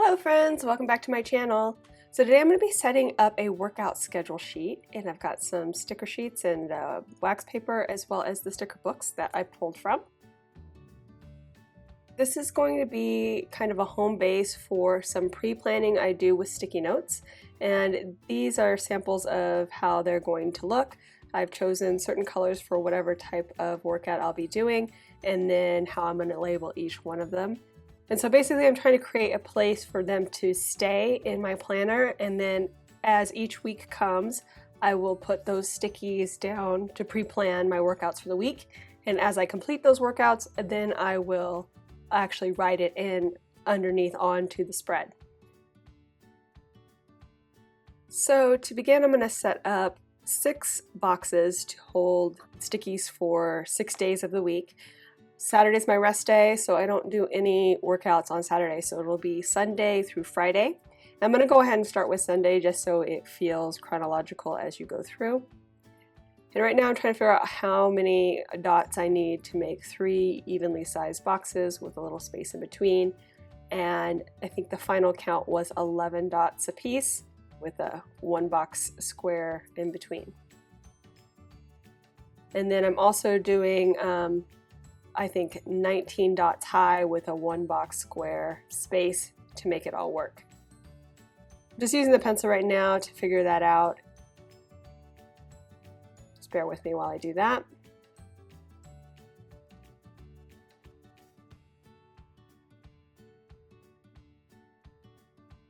Hello friends, welcome back to my channel. So today I'm going to be setting up a workout schedule sheet, and I've got some sticker sheets and wax paper as well as the sticker books that I pulled from. This is going to be kind of a home base for some pre-planning I do with sticky notes, and these are samples of how they're going to look. I've chosen certain colors for whatever type of workout I'll be doing, and then how I'm going to label each one of them. And so basically I'm trying to create a place for them to stay in my planner, and then as each week comes, I will put those stickies down to pre-plan my workouts for the week. And as I complete those workouts, then I will actually write it in underneath onto the spread. So to begin, I'm going to set up 6 boxes to hold stickies for 6 days of the week. Saturday's my rest day, so I don't do any workouts on Saturday, so it'll be Sunday through Friday. I'm going to go ahead and start with Sunday just so it feels chronological as you go through. And right now I'm trying to figure out how many dots I need to make 3 evenly sized boxes with a little space in between. And I think the final count was 11 dots a piece with a 1 box square in between. And then I'm also doing I think 19 dots high with a 1 box square space to make it all work. I'm just using the pencil right now to figure that out. Just bear with me while I do that.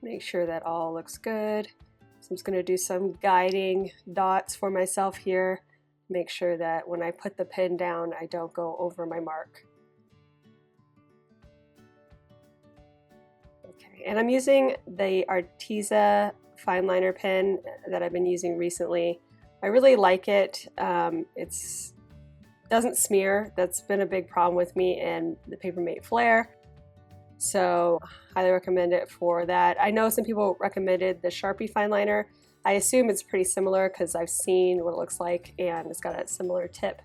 Make sure that all looks good. So I'm just going to do some guiding dots for myself here. Make sure that when I put the pen down, I don't go over my mark. Okay, and I'm using the Arteza fine liner pen that I've been using recently. I really like it. It doesn't smear. That's been a big problem with me and the Papermate Flare. So highly recommend it for that. I know some people recommended the Sharpie fine liner. I assume it's pretty similar because I've seen what it looks like and it's got a similar tip.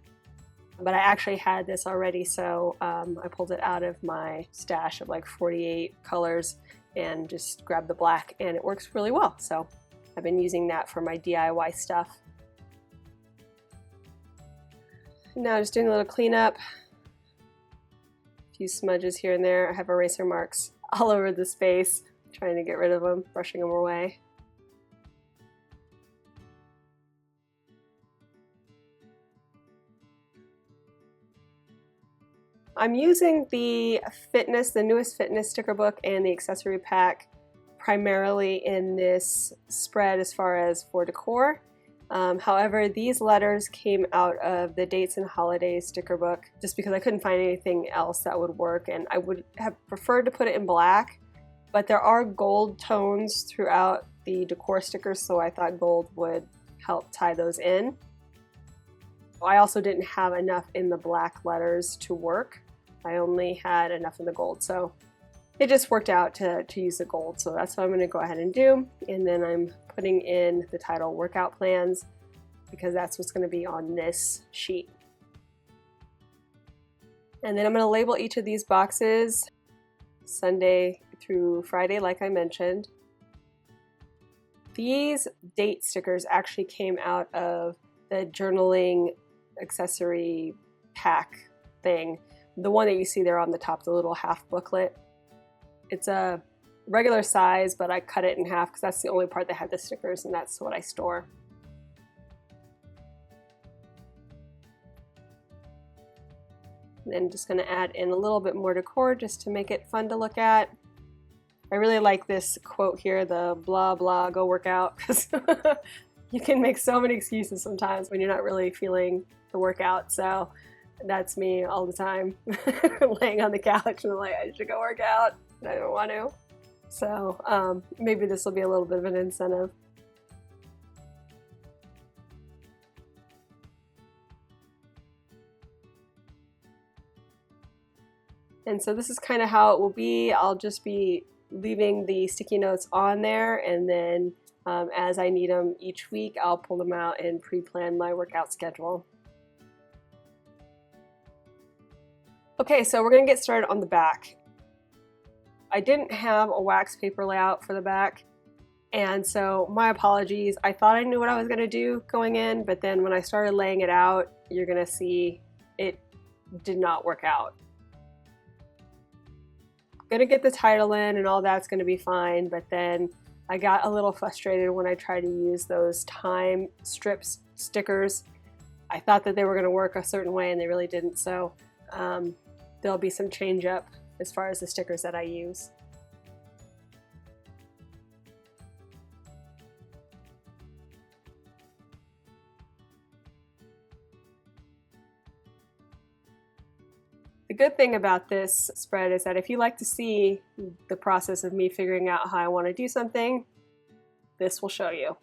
But I actually had this already, so I pulled it out of my stash of like 48 colors and just grabbed the black, and it works really well. So I've been using that for my DIY stuff. Now just doing a little cleanup. A few smudges here and there. I have eraser marks all over the space, trying to get rid of them, brushing them away. I'm using the newest fitness sticker book and the accessory pack primarily in this spread as far as for decor. However, these letters came out of the dates and holidays sticker book just because I couldn't find anything else that would work, and I would have preferred to put it in black, but there are gold tones throughout the decor stickers, so I thought gold would help tie those in. I also didn't have enough in the black letters to work. I only had enough in the gold, so it just worked out to use the gold. So that's what I'm going to go ahead and do. And then I'm putting in the title workout plans because that's what's going to be on this sheet. And then I'm going to label each of these boxes Sunday through Friday, like I mentioned. These date stickers actually came out of the journaling accessory pack thing, the one that you see there on the top, the little half booklet. It's a regular size, but I cut it in half because that's the only part that had the stickers, and that's what I store. And then just going to add in a little bit more decor just to make it fun to look at. I really like this quote here, the blah blah go work out, because you can make so many excuses sometimes when you're not really feeling the workout. So that's me all the time, laying on the couch and I'm like, I should go work out, and I don't want to. So maybe this will be a little bit of an incentive. And so this is kind of how it will be. I'll just be leaving the sticky notes on there, and then as I need them each week, I'll pull them out and pre-plan my workout schedule. Okay, so we're going to get started on the back. I didn't have a wax paper layout for the back, and so my apologies. I thought I knew what I was going to do going in, but then when I started laying it out, you're going to see it did not work out. I'm going to get the title in and all that's going to be fine, but then I got a little frustrated when I tried to use those time strips stickers. I thought that they were going to work a certain way and they really didn't, so there'll be some change up as far as the stickers that I use. The good thing about this spread is that if you like to see the process of me figuring out how I want to do something, this will show you.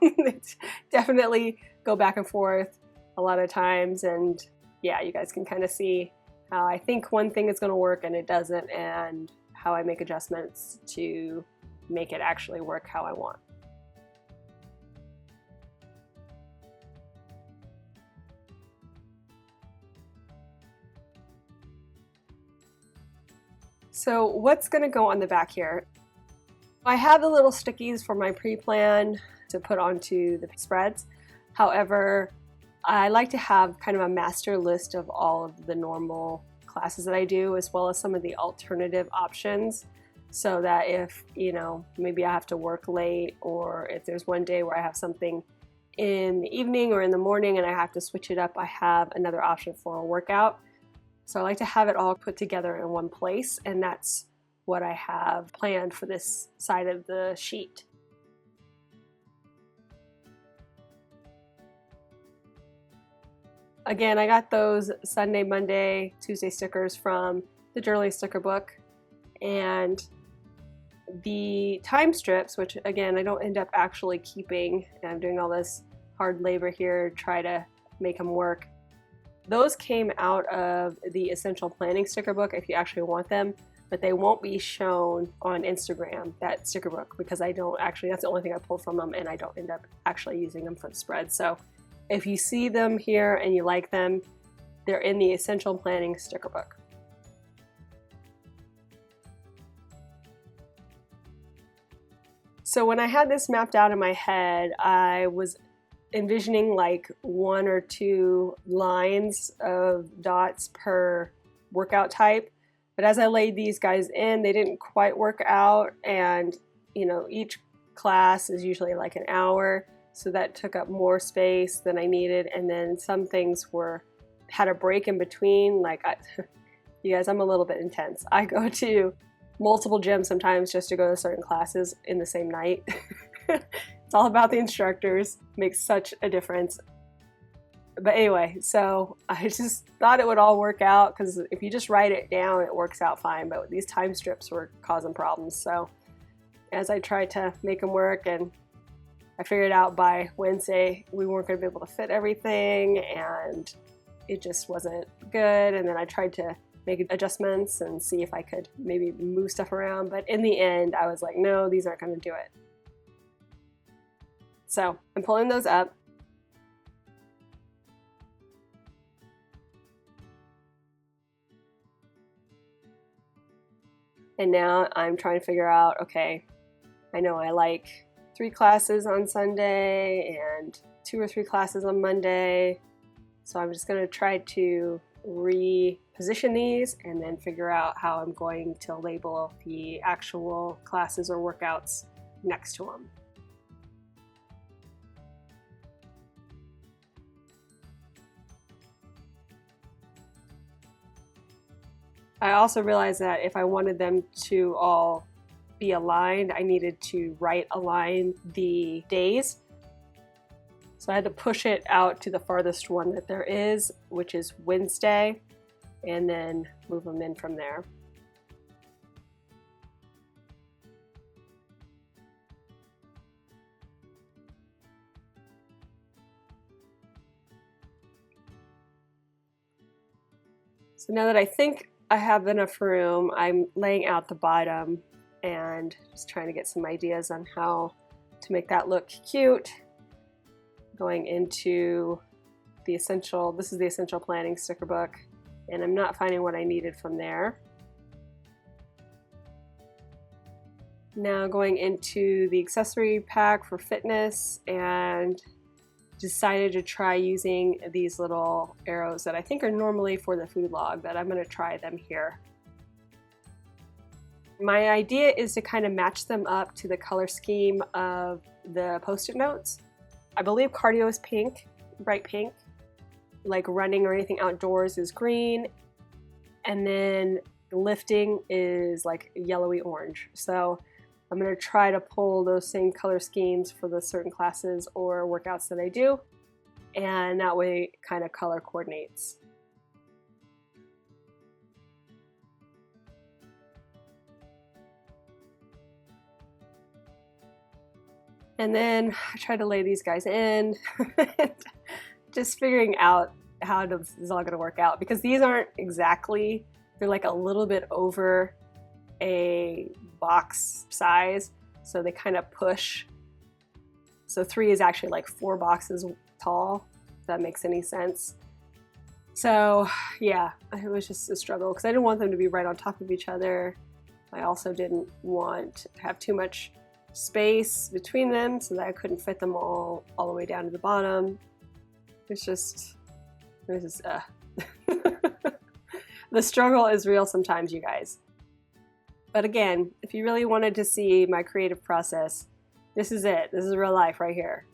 It's definitely go back and forth a lot of times, and yeah, you guys can kind of see how I think one thing is going to work and it doesn't, and how I make adjustments to make it actually work how I want. So what's going to go on the back here? I have the little stickies for my pre-plan to put onto the spreads. However, I like to have kind of a master list of all of the normal classes that I do, as well as some of the alternative options, so that if, you know, maybe I have to work late, or if there's one day where I have something in the evening or in the morning and I have to switch it up, I have another option for a workout. So I like to have it all put together in one place, and that's what I have planned for this side of the sheet. Again, I got those Sunday, Monday, Tuesday stickers from the journaling sticker book, and the time strips, which again I don't end up actually keeping, and I'm doing all this hard labor here to try to make them work. Those came out of the Essential Planning sticker book if you actually want them, but they won't be shown on Instagram, that sticker book, because I don't actually, that's the only thing I pulled from them, and I don't end up actually using them for the spread. So if you see them here and you like them, they're in the Essential Planning sticker book. So when I had this mapped out in my head, I was envisioning like 1 or 2 lines of dots per workout type. But as I laid these guys in, they didn't quite work out, and you know, each class is usually like an hour, so that took up more space than I needed. And then some things had a break in between. Like you guys, I'm a little bit intense. I go to multiple gyms sometimes just to go to certain classes in the same night. It's all about the instructors. Makes such a difference. But anyway, so I just thought it would all work out, because if you just write it down, it works out fine. But these time strips were causing problems. So as I tried to make them work, and I figured out by Wednesday we weren't going to be able to fit everything, and it just wasn't good. And then I tried to make adjustments and see if I could maybe move stuff around. But in the end, I was like, no, these aren't going to do it. So I'm pulling those up. And now I'm trying to figure out, okay, I know I like 3 classes on Sunday and 2 or 3 classes on Monday. So I'm just going to try to reposition these and then figure out how I'm going to label the actual classes or workouts next to them. I also realized that if I wanted them to all be aligned, I needed to right align the days. So I had to push it out to the farthest one that there is, which is Wednesday, and then move them in from there. So now that I think I have enough room, I'm laying out the bottom and just trying to get some ideas on how to make that look cute. Going into the Essential, this is the Essential Planning sticker book, and I'm not finding what I needed from there. Now going into the accessory pack for fitness, and decided to try using these little arrows that I think are normally for the food log, but I'm going to try them here. My idea is to kind of match them up to the color scheme of the post-it notes. I believe cardio is pink, bright pink, like running or anything outdoors is green, and then lifting is like yellowy orange. So I'm going to try to pull those same color schemes for the certain classes or workouts that I do, and that way it kind of color coordinates. And then I try to lay these guys in, just figuring out how this is all going to work out, because these aren't exactly, they're like a little bit over a box size, so they kind of push. So 3 is actually like 4 boxes tall, if that makes any sense. So yeah, it was just a struggle because I didn't want them to be right on top of each other. I also didn't want to have too much space between them so that I couldn't fit them all the way down to the bottom. It's just, the struggle is real sometimes, you guys. But again, if you really wanted to see my creative process, this is it. This is real life right here.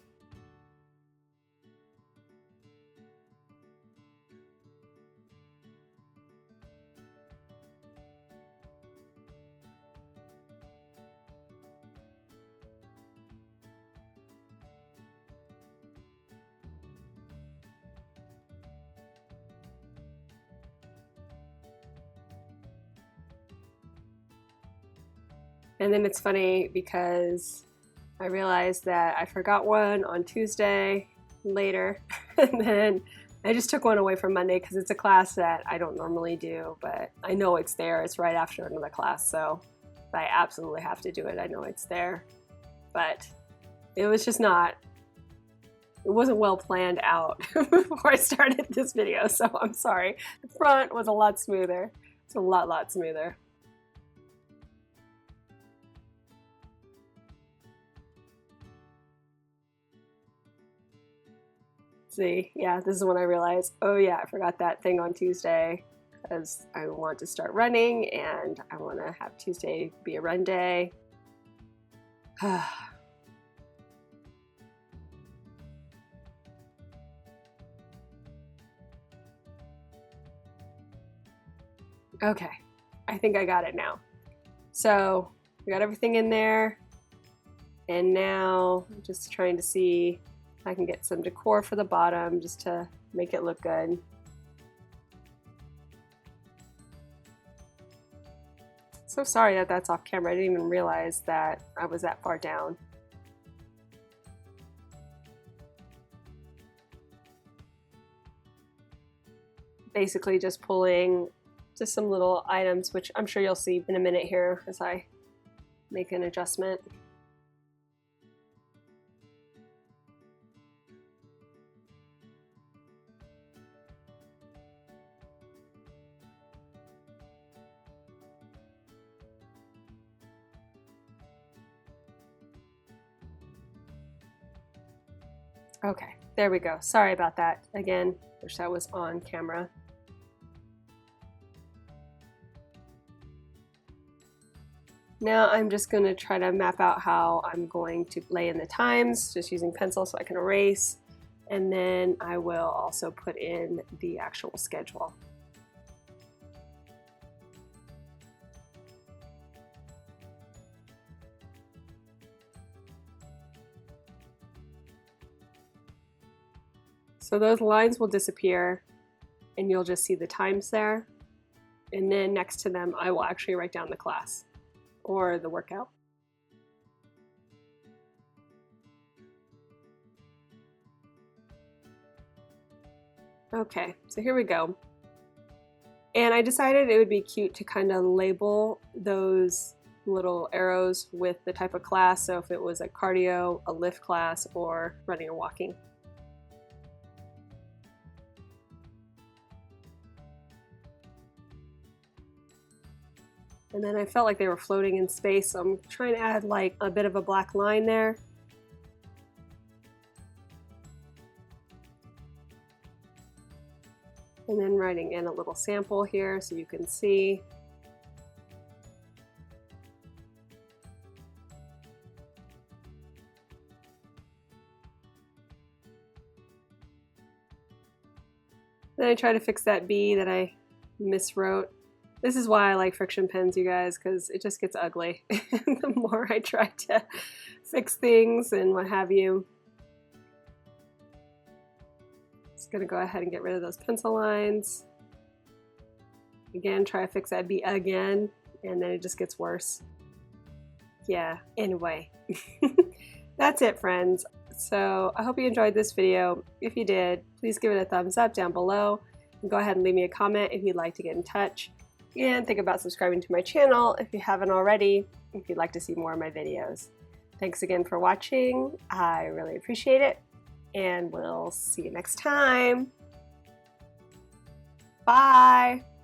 And then it's funny because I realized that I forgot one on Tuesday later, and then I just took one away from Monday because it's a class that I don't normally do, but I know it's there. It's right after another class, so I absolutely have to do it. I know it's there, but it was just not, it wasn't well planned out before I started this video, so I'm sorry. The front was a lot smoother. It's a lot smoother. See, yeah, this is when I realized, oh yeah, I forgot that thing on Tuesday because I want to start running and I want to have Tuesday be a run day. Okay, I think I got it now. So we got everything in there, and now I'm just trying to see if I can get some decor for the bottom just to make it look good. So sorry that that's off camera. I didn't even realize that I was that far down. Basically just pulling just some little items, which I'm sure you'll see in a minute here as I make an adjustment. Okay, there we go. Sorry about that. Again, wish that was on camera. Now I'm just going to try to map out how I'm going to lay in the times, just using pencil so I can erase, and then I will also put in the actual schedule. So those lines will disappear and you'll just see the times there, and then next to them I will actually write down the class or the workout. Okay, so here we go. And I decided it would be cute to kind of label those little arrows with the type of class, so if it was a cardio, a lift class, or running or walking. And then I felt like they were floating in space, so I'm trying to add like a bit of a black line there. And then writing in a little sample here so you can see. Then I try to fix that B that I miswrote. This is why I like friction pens, you guys, because it just gets ugly the more I try to fix things and what have you. Just gonna go ahead and get rid of those pencil lines. Again, try to fix that B again, and then it just gets worse. Yeah, anyway. That's it, friends. So I hope you enjoyed this video. If you did, please give it a thumbs up down below, and go ahead and leave me a comment if you'd like to get in touch. And think about subscribing to my channel if you haven't already, if you'd like to see more of my videos. Thanks again for watching. I really appreciate it, and we'll see you next time. Bye!